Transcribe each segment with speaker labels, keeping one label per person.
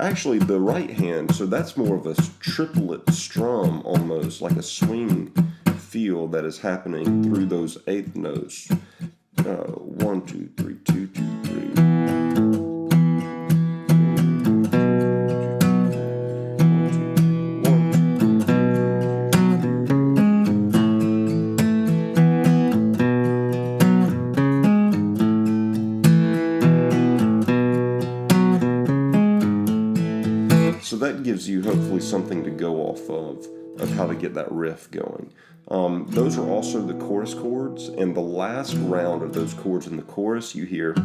Speaker 1: Actually, the right hand, so that's more of a triplet strum, almost like a swing feel that is happening through those eighth notes. 1, 2, 3, 2, 2, 3. So that gives you hopefully something to go off of how to get that riff going. Those are also the chorus chords, and the last round of those chords in the chorus you hear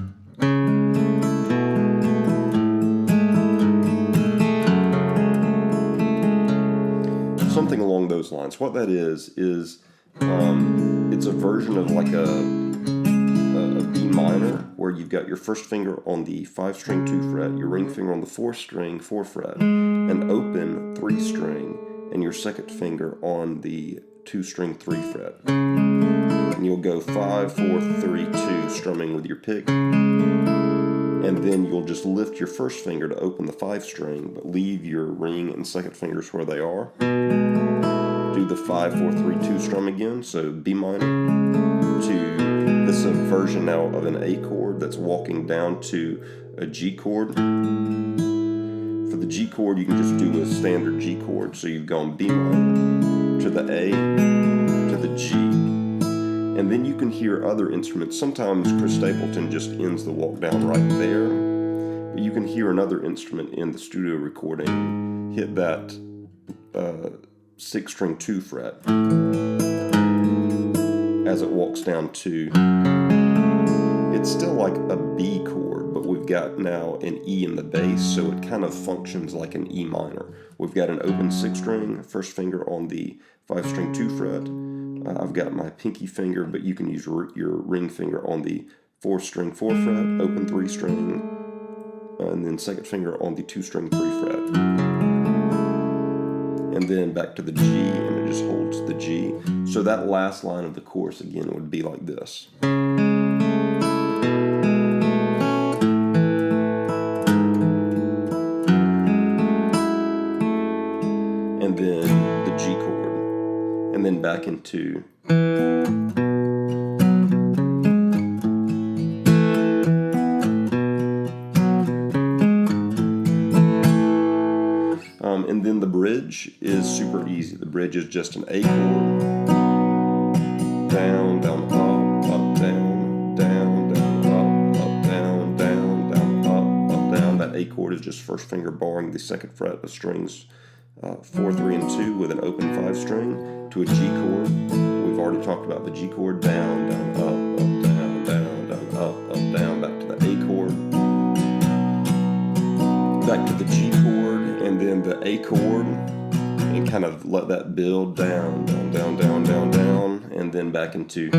Speaker 1: something along those lines. What that is it's a version of like a B minor, where you've got your first finger on the 5-string 2 fret, your ring finger on the 4-string 4 fret, an open 3-string, and your second finger on the 2-string 3 fret. And you'll go 5, 4, 3, 2, strumming with your pick. And then you'll just lift your first finger to open the 5-string, but leave your ring and second fingers where they are. Do the 5, 4, 3, 2 strum again, so B minor to this is a version now of an A chord that's walking down to a G chord. For the G chord, you can just do a standard G chord. So you've gone B minor to the A to the G. And then you can hear other instruments. Sometimes Chris Stapleton just ends the walk down right there. But you can hear another instrument in the studio recording hit that 6-string 2 fret as it walks down to, it's still like a B chord, but we've got now an E in the bass, so it kind of functions like an E minor. We've got an open 6-string, first finger on the 5-string 2 fret. I've got my pinky finger, but you can use your ring finger on the 4-string 4 fret, open 3-string, and then second finger on the 2-string 3 fret. And then back to the G, and it just holds the G. So that last line of the chorus again would be like this. And then the G chord, and then back into and then the bridge is super easy. The bridge is just an A chord, down, down, up, down, down, down, up, down, down, down, up, down. That A chord is just first finger barring the second fret of strings 4, 3, and 2 with an open 5-string to a G chord. We've already talked about the G chord, down, down, up, down, down, down, up, down, back to the A chord, back to the G chord, and then the A chord, and kind of let that build down, down, down, down, down, down, and then back into.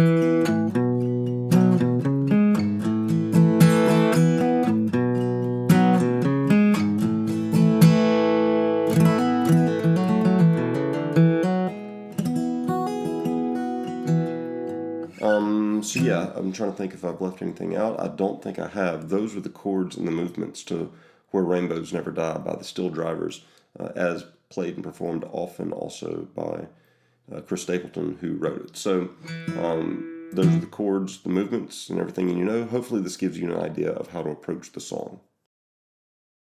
Speaker 1: So yeah, I'm trying to think if I've left anything out. I don't think I have. Those are the chords and the movements to Where Rainbows Never Die by the Steeldrivers, as played and performed often also by Chris Stapleton, who wrote it. So those are the chords, the movements, and everything you know. Hopefully this gives you an idea of how to approach the song.